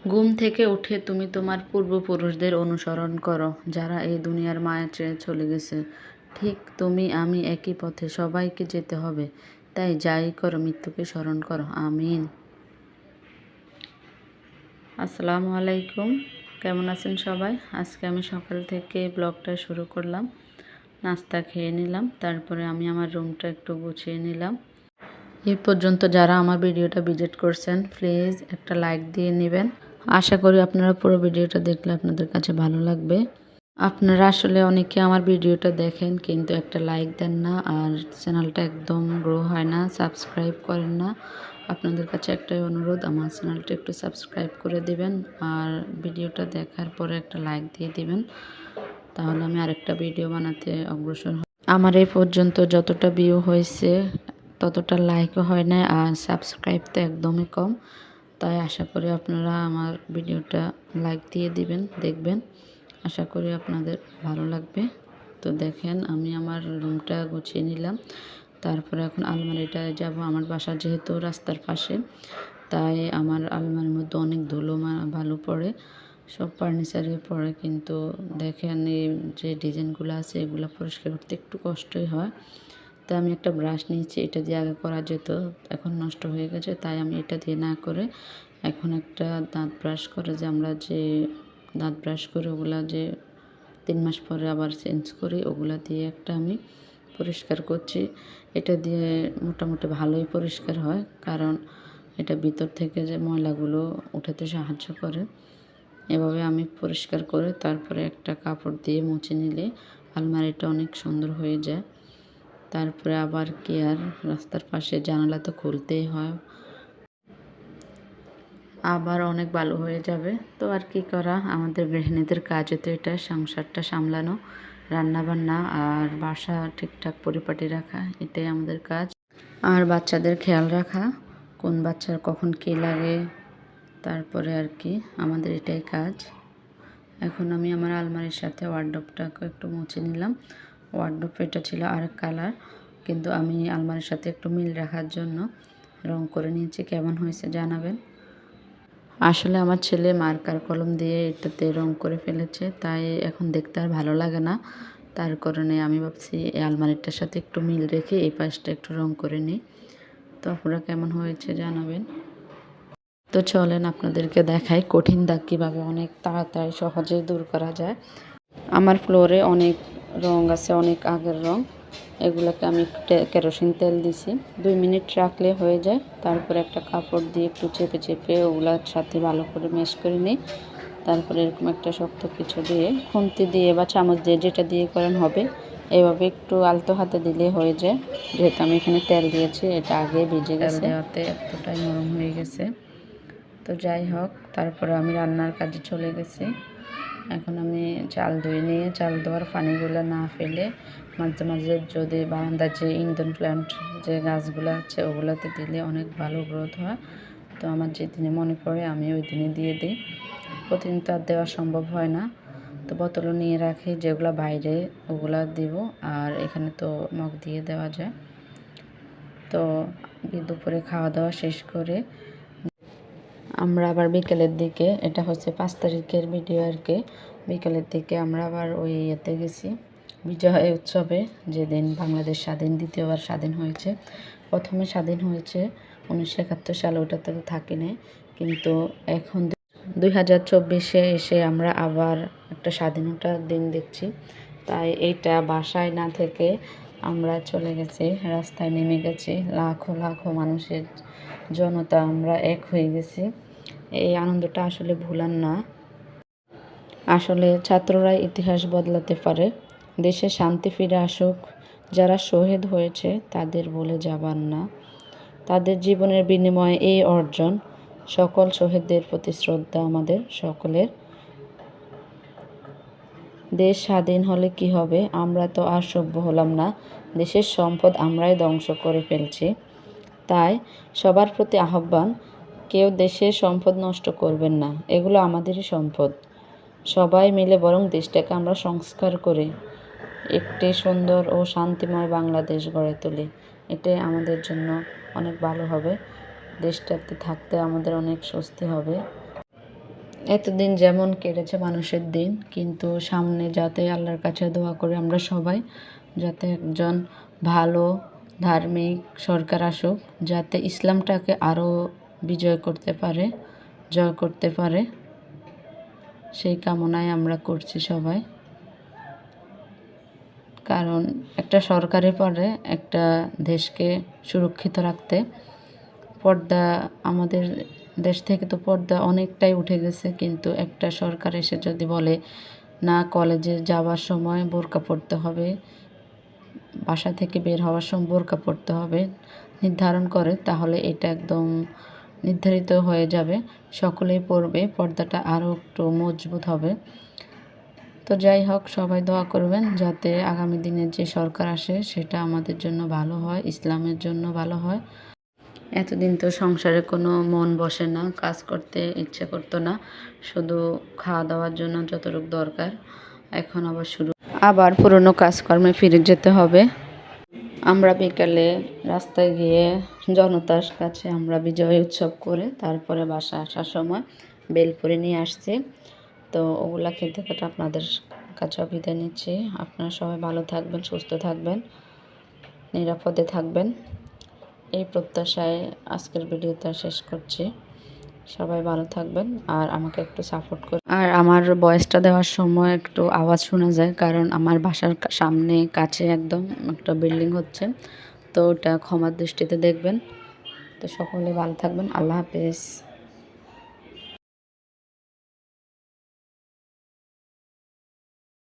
ঘুম থেকে উঠে তুমি তোমার পূর্বপুরুষদের অনুসরণ করো, যারা এই দুনিয়ার মায়া ছেড়ে চলে গেছে। ঠিক তুমি আমি একই পথে, সবাইকে যেতে হবে। তাই যাই করো, মৃত্যুকে স্মরণ করো। আমিন। আসসালামু আলাইকুম। কেমন আছেন সবাই? আজকে আমি সকাল থেকে ব্লগটা শুরু করলাম। নাস্তা খেয়ে নিলাম, তারপরে আমি আমার রুমটা একটু গুছিয়ে নিলাম। এই পর্যন্ত যারা আমার ভিডিওটা ভিজিট করছেন, প্লিজ একটা লাইক দিয়ে নেবেন। আশা করি আপনারা পুরো ভিডিওটা দেখলে আপনাদের কাছে ভালো লাগবে। আপনারা আসলে অনেকে আমার ভিডিওটা দেখেন কিন্তু একটা লাইক দেন না, আর চ্যানেলটা একদম গ্রো হয় না, সাবস্ক্রাইব করেন না। আপনাদের কাছে একটাই অনুরোধ, আমার চ্যানেলটা একটু সাবস্ক্রাইব করে দিবেন আর ভিডিওটা দেখার পরে একটা লাইক দিয়ে দিবেন, তাহলে আমি আরেকটা ভিডিও বানাতে অগ্রসর হব। আমার এই পর্যন্ত যতটা ভিউ হয়েছে ততটা লাইকও হয় না, আর সাবস্ক্রাইব তো একদমই কম। তাই আশা করি আপনারা আমার ভিডিওটা লাইক দিয়ে দিবেন, দেখবেন। আশা করি আপনাদের ভালো লাগবে। তো দেখেন আমি আমার রুমটা গুছিয়ে নিলাম, তারপরে এখন আলমারিটায় যাব। আমার বাসা যেহেতু রাস্তার পাশে, তাই আমার আলমারির মধ্যে অনেক ধুলো বালু পড়ে, সব ফার্নিচারে পড়ে। কিন্তু দেখেন এই যে ডিজাইনগুলো আছে এগুলো পরিষ্কার করতে একটু কষ্টই হয়। তাই আমি একটা ব্রাশ নিয়েছি, এটা দিয়ে আগে করা যেত, এখন নষ্ট হয়ে গেছে, তাই আমি এটা দিয়ে না করে এখন একটা দাঁত ব্রাশ করে, যে আমরা যে দাঁত ব্রাশ করি ওগুলা যে 3 মাস পরে আবার চেঞ্জ করি, ওগুলা দিয়ে একটা আমি পরিষ্কার করছি। এটা দিয়ে মোটামুটি ভালোই পরিষ্কার হয়, কারণ এটা ভিতর থেকে যে ময়লাগুলো উঠাতে সাহায্য করে। এভাবে আমি পরিষ্কার করে তারপরে একটা কাপড় দিয়ে মুছে নিলে আলমারিটা অনেক সুন্দর হয়ে যায়। তারপরে আবার কি আর, রাস্তার পাশে জানালা তো খুলতেই হয়, আবার অনেক ভালো হয়ে যাবে। তো আর কি করা, আমাদের গৃহিণীদের কাজে তো এটা, সংসারটা সামলানো, রান্নাবান্না আর বাসা ঠিকঠাক পরিপাটি রাখা, এটাই আমাদের কাজ। আর বাচ্চাদের খেয়াল রাখা, কোন বাচ্চার কখন কী লাগে, তারপরে আর কি আমাদের এটাই কাজ। এখন আমি আমার আলমারির সাথে ওয়ার্ডরোবটাকে একটু মুছে নিলাম। ওয়ার্ডরোব এটা ছিল আরেক কালার, কিন্তু আমি আলমারির সাথে একটু মিল রাখার জন্য রং করে নিয়েছি। কেমন হয়েছে জানাবেন। আসলে আমার ছেলে মার্কার কলম দিয়ে এটাতে রং করে ফেলেছে, তাই এখন দেখতে আর ভালো লাগে না। তার কারণে আমি ভাবছি এই আলমারিটার সাথে একটু মিল রেখে এই পাশটা একটু রং করে নিই। তো আপনারা কেমন হয়েছে জানাবেন। তো চলেন আপনাদেরকে দেখাই কঠিন দাগ কীভাবে অনেক তাড়াতাড়ি সহজেই দূর করা যায়। আমার ফ্লোরে অনেক রং আছে, অনেক আগের রং। এগুলোকে আমি কেরোসিন তেল দিছি, 2 মিনিট রাখলে হয়ে যায়। তারপরে একটা কাপড় দিয়ে একটু চেপে চেপে ওগুলোর সাথে ভালো করে মেশ করে নিই। তারপরে এরকম একটা শক্ত কিছু দিয়ে, খুন্তি দিয়ে বা চামচ দিয়ে, যেটা দিয়ে করেন হবে, এভাবে একটু আলতো হাতে দিলে হয়ে যায়। যেহেতু আমি এখানে তেল দিয়েছি, এটা আগে ভিজে গেছে, দেওয়াতে এতটাই নরম হয়ে গেছে। তো যাই হোক, তারপরে আমি রান্নার কাজে চলে গেছি। এখন আমি চাল ধুয়ে নিয়ে, চাল ধোয়ার পানিগুলো না ফেলে মাঝে মাঝে যদি বারান্দার যে ইনডোর প্ল্যান্ট যে গাছগুলো আছে ওগুলোতে দিলে অনেক ভালো গ্রোথ হয়। তো আমার যেদিনে মনে পড়ে আমি ওই দিনে দিয়ে দিই। প্রতিদিন তো আর দেওয়া সম্ভব হয় না, তো বোতলও নিয়ে রাখি, যেগুলো বাইরে ওগুলা দিব, আর এখানে তো মগ দিয়ে দেওয়া যায়। তো দুপুরে খাওয়া দাওয়া শেষ করে আমরা আবার বিকেলের দিকে, এটা হচ্ছে 5 তারিখের ভিডিও আর কি, বিকেলের দিকে আমরা আবার ওই ইয়েতে গেছি বিজয় উৎসবে, যেদিন বাংলাদেশ স্বাধীন, দ্বিতীয়বার স্বাধীন হয়েছে। প্রথমে স্বাধীন হয়েছে 1971 সালে, ওটাতে তো থাকি নাই, কিন্তু এখন 2024-এ এসে আমরা আবার একটা স্বাধীনতার দিন দেখছি। তাই এইটা বাসায় না থেকে আমরা চলে গেছি, রাস্তায় নেমে গেছি, লাখো লাখো মানুষের জনতা, আমরা এক হয়ে গেছি। এই আনন্দটা আসলে ভুলার না। আসলে ছাত্ররাই ইতিহাস বদলাতে পারে। দেশে শান্তি ফিরে আসুক। যারা শহীদ হয়েছে তাদের ভুলে যাবার না। তাদের জীবনের বিনিময়ে এই অর্জন। সকল শহীদদের প্রতি শ্রদ্ধা আমাদের সকলের। দেশ স্বাধীন হলে কি হবে? আমরা তো আর সভ্য হলাম না, দেশের সম্পদ আমরাই ধ্বংস করে ফেলছি। তাই সবার প্রতি আহ্বান, কেউ দেশের সম্পদ নষ্ট করবেন না, এগুলো আমাদেরই সম্পদ। সবাই মিলে বরং দেশটাকে আমরা সংস্কার করে একটি সুন্দর ও শান্তিময় বাংলাদেশ গড়ে তুলি। এটাই আমাদের জন্য অনেক ভালো হবে, দেশটাতে থাকতে আমাদের অনেক স্বস্তি হবে। এতদিন যেমন কেটেছে মানুষের দিন, কিন্তু সামনে যাতে আল্লাহর কাছে দোয়া করি আমরা সবাই, যাতে একজন ভালো ধার্মিক সরকার আসুক, যাতে ইসলামটাকে আরও বিজয় করতে পারে, জয় করতে পারে, সেই কামনায় আমরা করছি সবাই। কারণ একটা সরকারের পরে একটা দেশকে সুরক্ষিত রাখতে পর্দা, আমাদের দেশ থেকে তো পর্দা অনেকটাই উঠে গেছে, কিন্তু একটা সরকার এসে যদি বলে না কলেজে যাওয়ার সময় বোরকা পরতে হবে, বাসা থেকে বের হওয়ার সময় বোরকা পরতে হবে নির্ধারণ করে, তাহলে এটা একদম নির্ধারিত হয়ে যাবে, সকলেই পরবে, পর্দাটা আরও একটু মজবুত হবে। তো যাই হোক, সবাই দোয়া করবেন যাতে আগামী দিনে যে সরকার আসে সেটা আমাদের জন্য ভালো হয়, ইসলামের জন্য ভালো হয়। এতদিন তো সংসারে কোনো মন বসে না, কাজ করতে ইচ্ছে করতো না, শুধু খাওয়া দাওয়ার জন্য যতটুকু দরকার। এখন আবার পুরনো কাজকর্মে ফিরে যেতে হবে। আমরা বিকালে রাস্তায় গিয়ে জনতার কাছে আমরা বিজয় উৎসব করে তারপরে বাসা আসার সময় বেলপুরি নিয়ে আসছি। তো ওগুলা খেতে খেতে আপনাদের কাছে বিদায় নিচ্ছি। আপনারা সবাই ভালো থাকবেন, সুস্থ থাকবেন, নিরাপদে থাকবেন, এই প্রত্যাশায় আজকের ভিডিওটা শেষ করছি। সবাই ভালো থাকবেন আর আমাকে একটু সাপোর্ট করুন। আর আমার ভয়েসটা দেওয়ার সময় একটু আওয়াজ শোনা যায়, কারণ আমার বাসার সামনে কাছে একদম একটা বিল্ডিং হচ্ছে, তো ওটা ক্ষমার দৃষ্টিতে দেখবেন। তো সকলে ভালো থাকবেন। আল্লাহ হাফেজ।